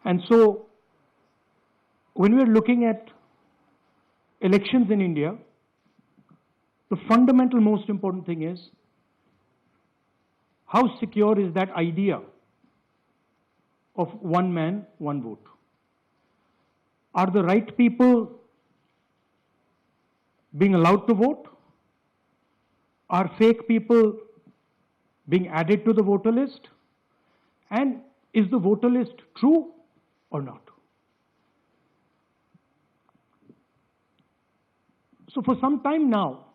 And so, when we're looking at elections in India, the fundamental most important thing is how secure is that idea of one man, one vote? Are the right people being allowed to vote? Are fake people being added to the voter list? And is the voter list true or not? So for some time now,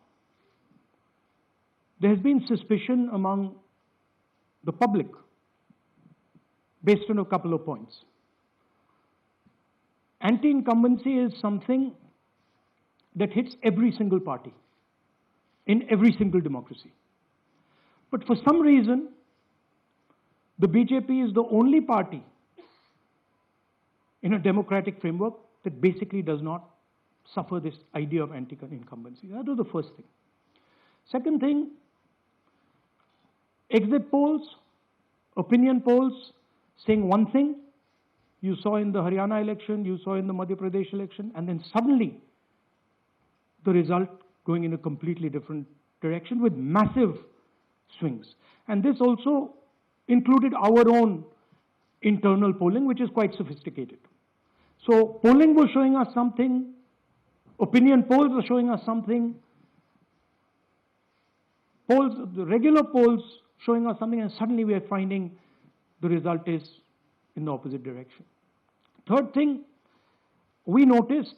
there has been suspicion among the public based on a couple of points. Anti-incumbency is something that hits every single party in every single democracy. But for some reason, the BJP is the only party in a democratic framework that basically does not suffer this idea of anti-incumbency. That was the first thing. Second thing, exit polls, opinion polls saying one thing, you saw in the Haryana election, you saw in the Madhya Pradesh election, and then suddenly the result going in a completely different direction with massive swings. And this also included our own internal polling, which is quite sophisticated. So polling was showing us something, opinion polls were showing us something, polls, the regular polls showing us something, and suddenly we are finding the result is in the opposite direction. Third thing, we noticed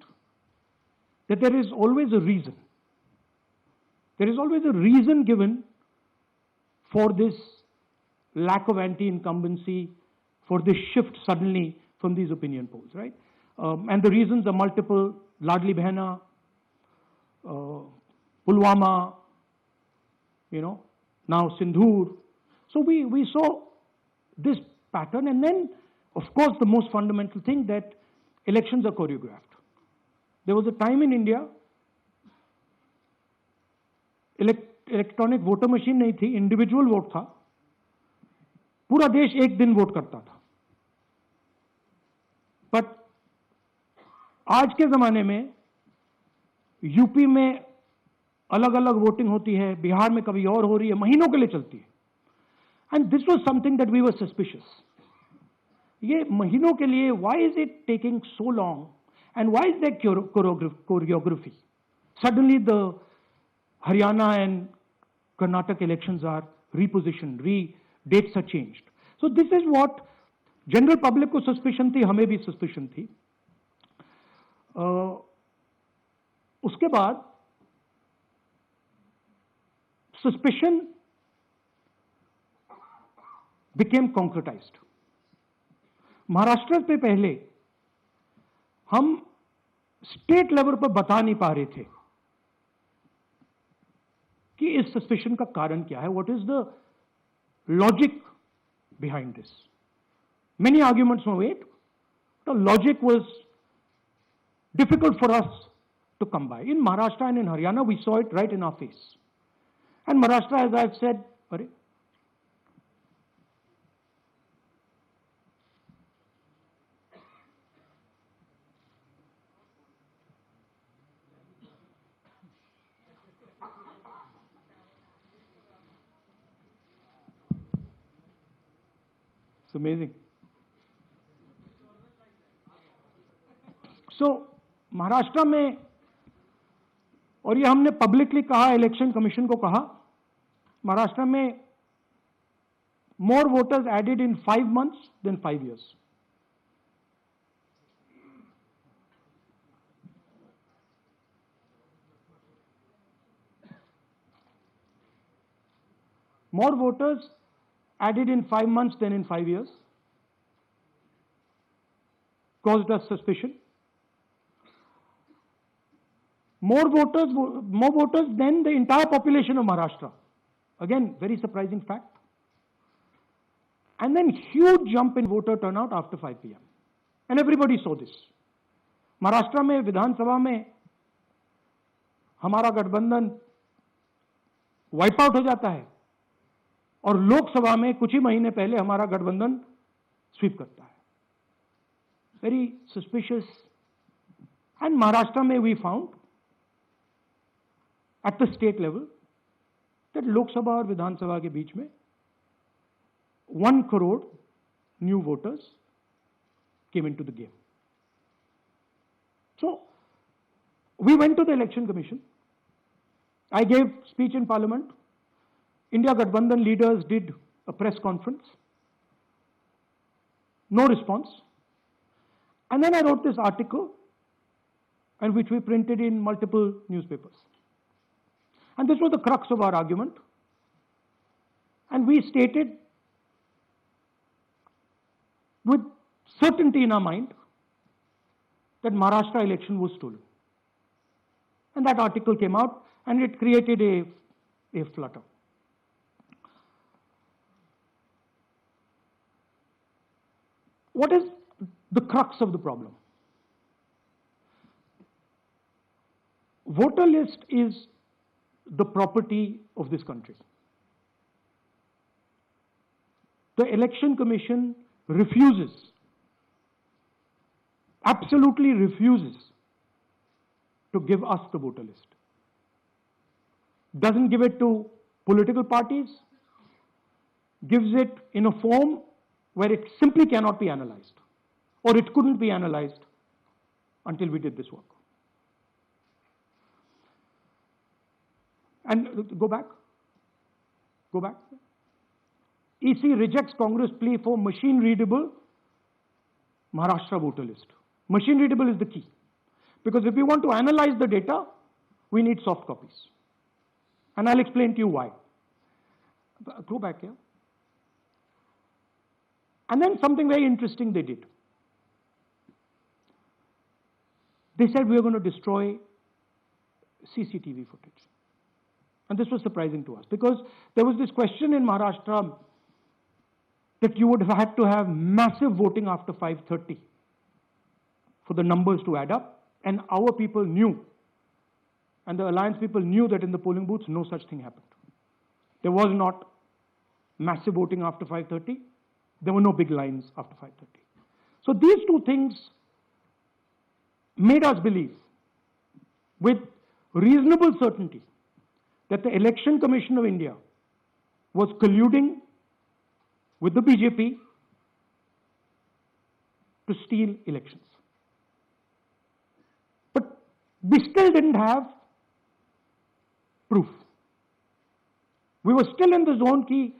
that there is always a reason. There is always a reason given for this lack of anti-incumbency, for this shift suddenly from these opinion polls, right? And the reasons are multiple: Ladli Behna, Pulwama, now Sindhur. So we saw this pattern, and then, of course, the most fundamental thing, that elections are choreographed. There was a time in India, electronic voter machine नहीं थी, individual vote था, पूरा देश एक दिन vote करता था. But आज के जमाने में यूपी में अलग अलग वोटिंग होती है, बिहार में कभी और हो रही है, महीनों के लिए चलती है. And this was something that we were suspicious. ये महीनों के लिए, why is it taking so long and why is that choreography? Suddenly the Haryana and Karnataka elections are repositioned, dates are changed. So this is what general public को suspicion थी, हमें भी suspicion थी. उसके बाद suspicion became concretized. महाराष्ट्र पे पहले हम स्टेट लेवल पर बता नहीं पा रहे थे कि इस सस्पेशन का कारण क्या है, what is the logic behind this. Many arguments were made. The logic was difficult for us to come by. In Maharashtra and in Haryana we saw it right in our face. And Maharashtra, as I have said, अरे It's amazing. So, Maharashtra में, और ये हमने publicly कहा, election commission को कहा, महाराष्ट्र में more voters added in 5 months than 5 years. More voters added in 5 months than in 5 years, caused us suspicion. More voters than the entire population of Maharashtra. Again, very surprising fact. And then huge jump in voter turnout after 5 p.m. And everybody saw this. Maharashtra में विधानसभा में हमारा गठबंधन wipe out हो जाता है, और लोकसभा में कुछ ही महीने पहले हमारा गठबंधन स्वीप करता है. very suspicious. And Maharashtra mein we found at the state level that Lok Sabha और Vidhan Sabha के बीच में 1 crore new voters came into the game. So we went to the Election Commission. I gave speech in Parliament. India Gathbandhan leaders did a press conference. No response. And then I wrote this article, and which we printed in multiple newspapers. And this was the crux of our argument. And we stated with certainty in our mind that Maharashtra election was stolen. And that article came out, and it created a flutter. What is the crux of the problem? Voter list is the property of this country. The Election Commission refuses, absolutely refuses to give us the voter list. Doesn't give it to political parties, gives it in a form where it simply cannot be analyzed, or it couldn't be analyzed until we did this work. And go back. EC rejects Congress plea for machine-readable Maharashtra voter list. Machine-readable is the key. Because if we want to analyze the data, we need soft copies. And I'll explain to you why. Go back here. And then something very interesting they did. They said we are going to destroy CCTV footage. And this was surprising to us because there was this question in Maharashtra that you would have had to have massive voting after 5:30 for the numbers to add up. And our people knew, and the alliance people knew that in the polling booths, no such thing happened. There was not massive voting after 5:30. There were no big lines after 5:30. So these two things made us believe with reasonable certainty that the Election Commission of India was colluding with the BJP to steal elections. But we still didn't have proof. We were still in the zone ki,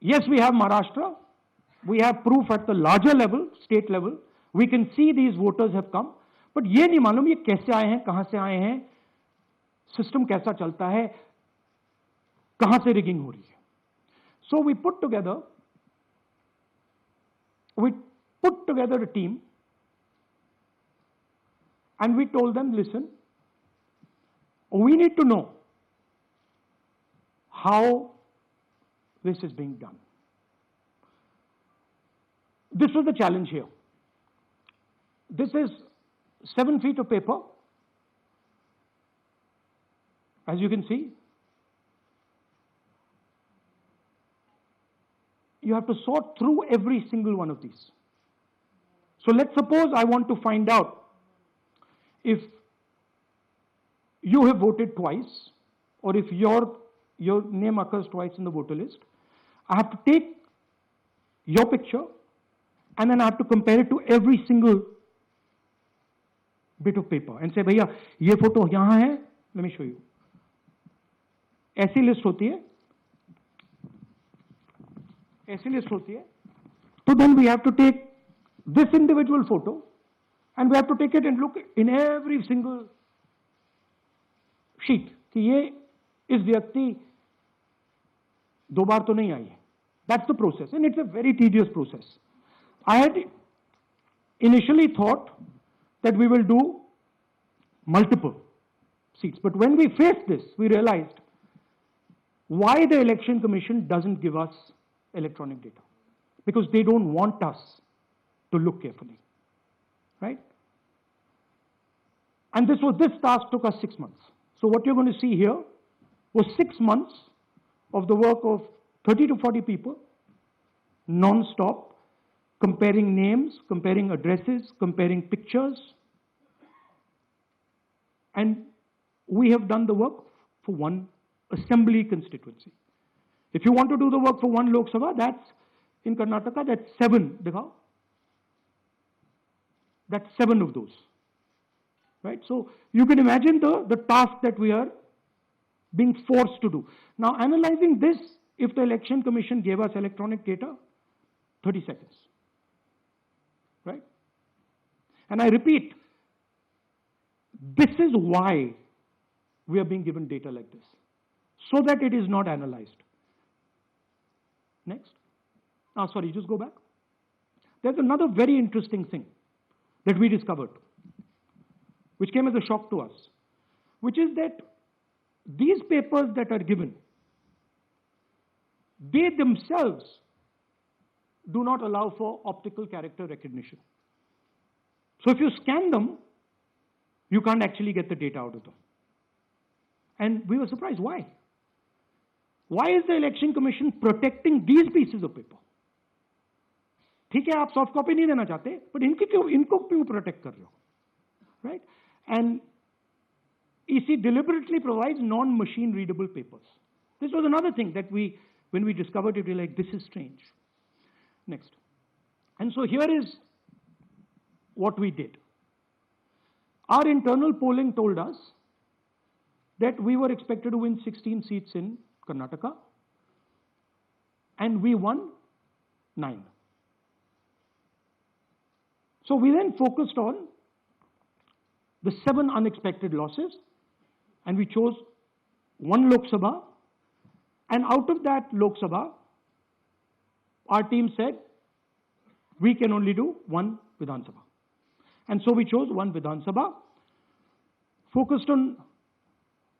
yes, we have Maharashtra, we have proof at the larger level, state level, we can see these voters have come, but ये नहीं मालूम ये कैसे आए हैं, कहां से आए हैं, सिस्टम कैसा चलता है, कहां से रिगिंग हो रही है. So we put together a team and we told them, listen, we need to know how this is being done. This was the challenge here. This is 7 feet of paper. As you can see, you have to sort through every single one of these. So let's suppose I want to find out if you have voted twice or if your name occurs twice in the voter list. I have to take your picture and then I have to compare it to every single bit of paper and say, भैया ये photo यहाँ है, let me show you. ऐसी list होती है, so then we have to take this individual photo and we have to take it and look in every single sheet कि ये इस व्यक्ति दो बार तो नहीं आई है. That's the process and it's a very tedious process. I had initially thought that we will do multiple seats, but when we faced this, we realized why the Election Commission doesn't give us electronic data. Because they don't want us to look carefully, right? And this task took us 6 months. So what you're going to see here was 6 months of the work of 30 to 40 people, non-stop, comparing names, comparing addresses, comparing pictures. And we have done the work for one assembly constituency. If you want to do the work for one Lok Sabha, that's in Karnataka, that's 7. That's 7 of those. Right? So you can imagine the task that we are being forced to do. Now, analyzing this, if the Election Commission gave us electronic data, 30 seconds. Right? And I repeat, this is why we are being given data like this, so that it is not analyzed. Next. Sorry, just go back. There's another very interesting thing that we discovered, which came as a shock to us, which is that these papers that are given, they themselves do not allow for optical character recognition. So if you scan them, you can't actually get the data out of them. And we were surprised. Why? Why is the Election Commission protecting these pieces of paper? ठीक है, आप soft copy नहीं देना चाहते, but इनको क्यों protect कर रहे हो? Right? And EC deliberately provides non-machine readable papers. This was another thing that when we discovered it, we were like, this is strange. Next. And so here is what we did. Our internal polling told us that we were expected to win 16 seats in Karnataka, and we won 9. So we then focused on the 7 unexpected losses, and we chose 1 Lok Sabha, and out of that Lok Sabha, our team said, we can only do 1 Vidhan Sabha. And so we chose 1 Vidhan Sabha, focused on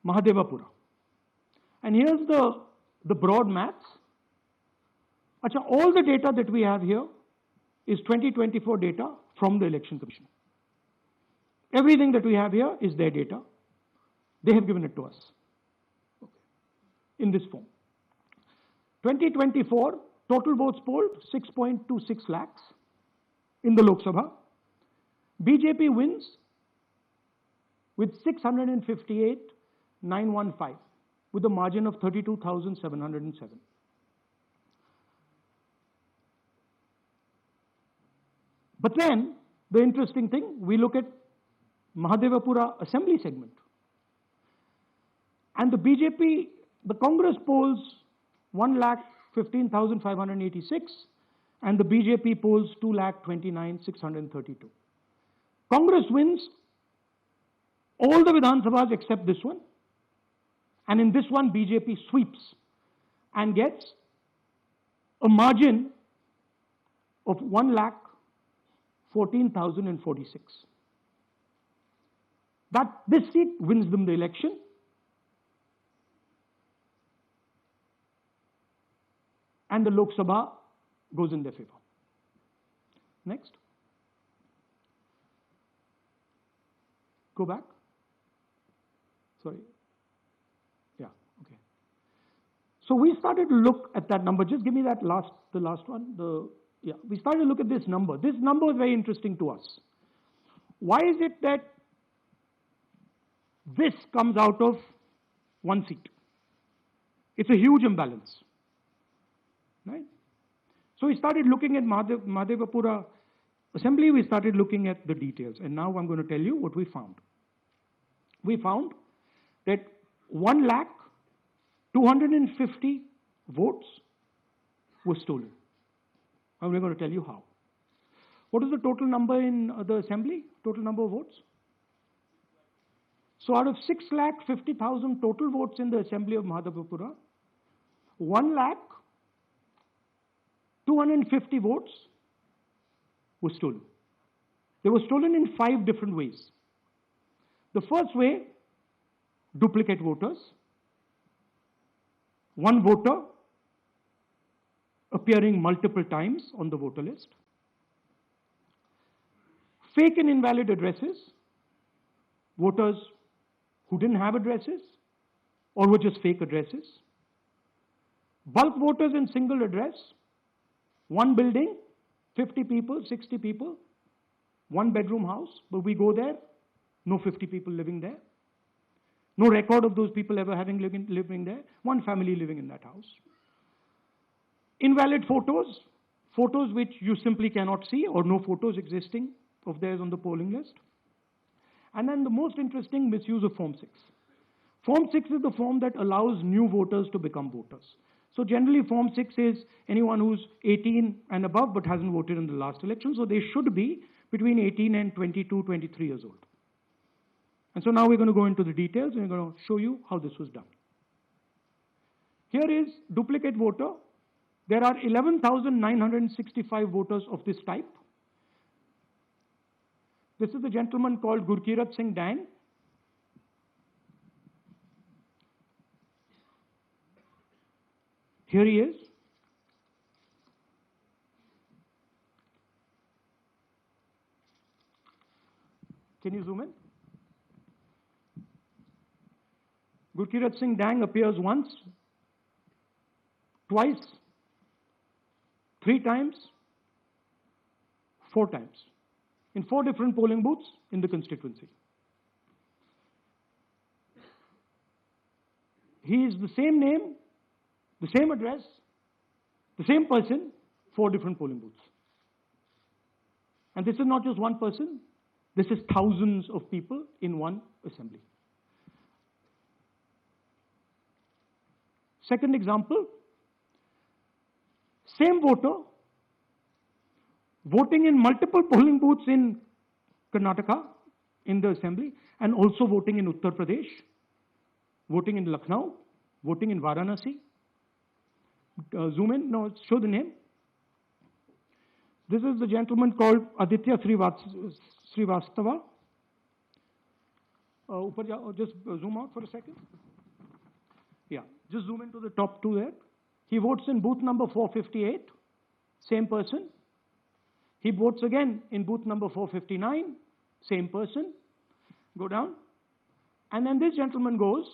Mahadevapura. And here's the broad maths. Achha, all the data that we have here is 2024 data from the Election Commission. Everything that we have here is their data. They have given it to us in this form. 2024, total votes polled 6.26 lakhs in the Lok Sabha. BJP wins with 658,915 with a margin of 32,707. But then, the interesting thing, we look at Mahadevapura assembly segment. And the BJP, the Congress polls 1,15,586 and the BJP polls 2,29,632. Congress wins all the Vidhan Sabhas except this one. And in this one, BJP sweeps and gets a margin of 1,14,046. This seat wins them the election. And the Lok Sabha goes in their favor. Next. Go back. Sorry. Yeah, okay. So we started to look at that number. Just give me the last one. We started to look at this number. This number is very interesting to us. Why is it that this comes out of 1 seat? It's a huge imbalance, right? So we started looking at Mahadevapura assembly. We started looking at the details, and now I'm going to tell you what we found. We found that 1,250,000 votes were stolen. And we're going to tell you how. What is the total number in the assembly? Total number of votes? So out of 6,50,000 total votes in the assembly of Mahadevapura, 1,250,000 votes were stolen. They were stolen in 5 different ways. The first way, duplicate voters. One voter appearing multiple times on the voter list. Fake and invalid addresses. Voters who didn't have addresses or were just fake addresses. Bulk voters in single address. One building, 50 people, 60 people, one bedroom house, but we go there, no 50 people living there. No record of those people ever having living there. One family living in that house. Invalid photos, photos which you simply cannot see or no photos existing of theirs on the polling list. And then the most interesting, misuse of Form 6. Form 6 is the form that allows new voters to become voters. So generally Form 6 is anyone who's 18 and above but hasn't voted in the last election. So they should be between 18 and 22, 23 years old. And so now we're going to go into the details and we're going to show you how this was done. Here is duplicate voter. There are 11,965 voters of this type. This is the gentleman called Gurkirat Singh Dang. Here he is. Can you zoom in? Gurkirat Singh Dang appears once, twice, 3 times, 4 times, in 4 different polling booths in the constituency. He is the same name, the same address, the same person, 4 different polling booths. And this is not just one person, this is thousands of people in one assembly. Second example, same voter voting in multiple polling booths in Karnataka in the assembly and also voting in Uttar Pradesh, voting in Lucknow, voting in Varanasi. Zoom in, no, show the name. This is the gentleman called Aditya Srivastava. Just zoom out for a second. Yeah, just zoom into the top 2 there. He votes in booth number 458, same person. He votes again in booth number 459, same person. Go down. And then this gentleman goes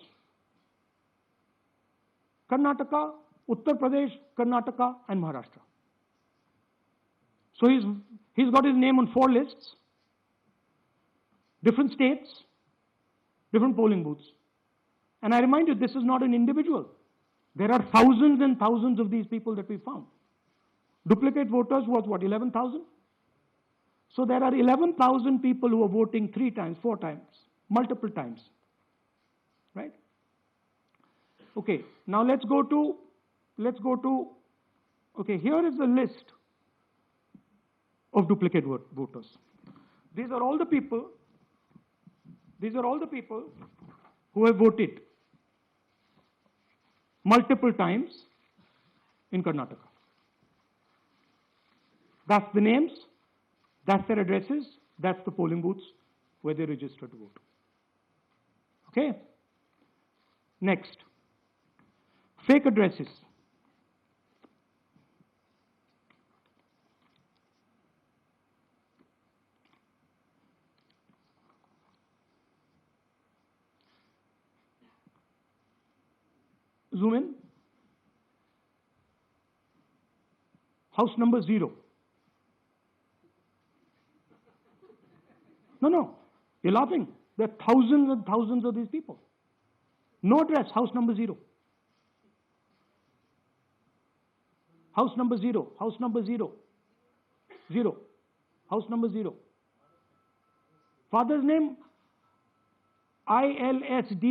Karnataka, Uttar Pradesh, Karnataka, and Maharashtra. So he's got his name on 4 lists, different states, different polling booths. And I remind you, this is not an individual. There are thousands and thousands of these people that we found. Duplicate voters was what, 11,000? So there are 11,000 people who are voting 3 times, 4 times, multiple times, right? Okay, now let's go to, okay, here is the list of duplicate voters. These are all the people who have voted multiple times in Karnataka. That's the names, that's their addresses, that's the polling booths where they registered to vote. Okay? Next, fake addresses. Zoom in. House number 0. No, you're laughing. There are thousands and thousands of these people. No address, house number 0. House number 0, house number 0. 0. House number 0. Father's name, ILSDHFHUG.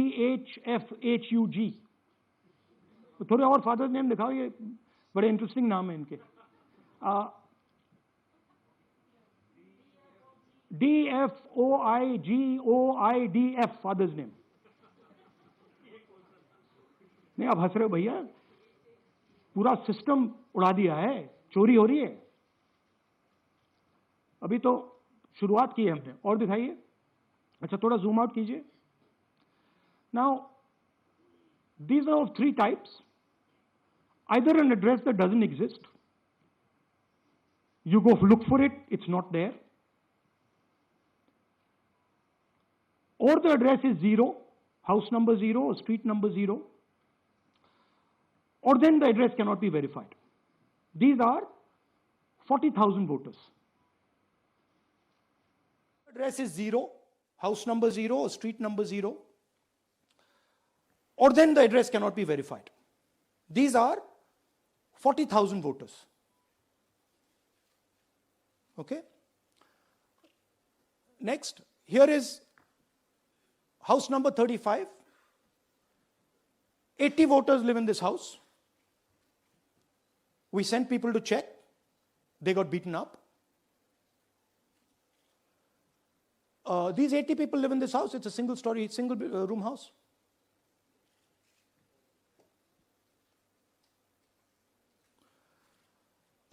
तो थोड़े और father's name दिखाओ, ये बड़े interesting नाम है इनके. DFOIGOIDF father's name. नहीं, आप हंस रहे हो भैया, पूरा सिस्टम उड़ा दिया है, चोरी हो रही है. अभी तो शुरुआत की है हमने, और दिखाइए. अच्छा, थोड़ा जूम आउट कीजिए. Now these are of 3 types. Either an address that doesn't exist, you go look for it, it's not there, or the address is 0, house number 0 or street number 0, or then the address cannot be verified. These are 40,000 voters. Address is 0, house number 0, or street number 0, or then the address cannot be verified. These are 40,000 voters. Okay? Next, here is house number 35. 80 voters live in this house. We sent people to check. They got beaten up. These 80 people live in this house. It's a single story, single room house.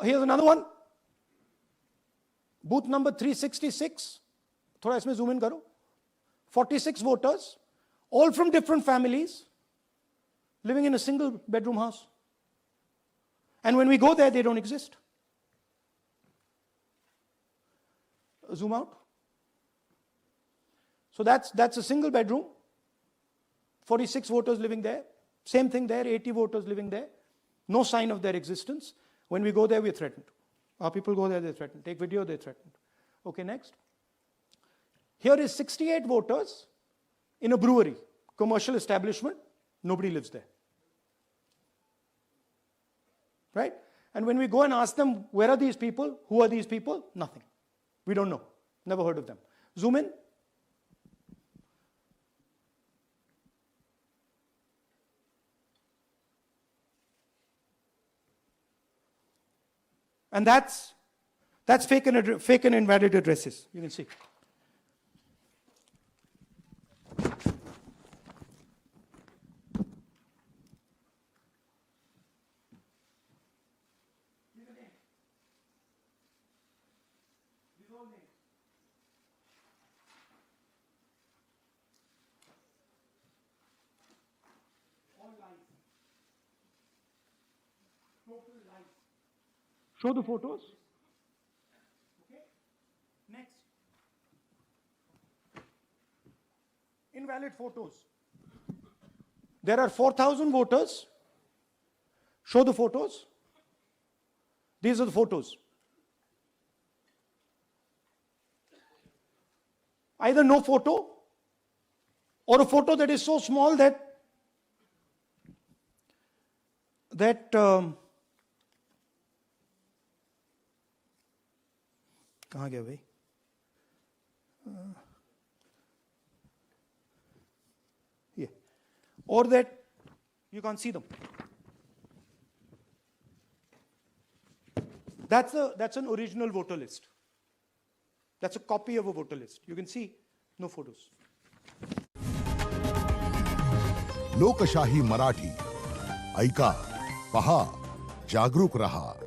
Here's another one. Booth number 366. थोड़ा इसमें zoom in करो. 46 voters, all from different families, living in a single bedroom house. And when we go there, they don't exist. Zoom out. So that's a single bedroom. 46 voters living there. Same thing there, 80 voters living there. No sign of their existence. When we go there, we're threatened. Our people go there, they're threatened. Take video, they're threatened. Okay, next. Here is 68 voters in a brewery, commercial establishment. Nobody lives there. Right? And when we go and ask them, where are these people? Who are these people? Nothing. We don't know. Never heard of them. Zoom in. And that's fake and invalid addresses. You can see. Show the photos. Okay. Next. Invalid photos. There are 4,000 voters. Show the photos. These are the photos. Either no photo or a photo that is so small that कहाँ गया भाई? Yeah. Or that you can't see them. That's an original voter list. That's a copy of a voter list. You can see no photos. लोकशाही मराठी ऐका, पहा, जागरूक रहा.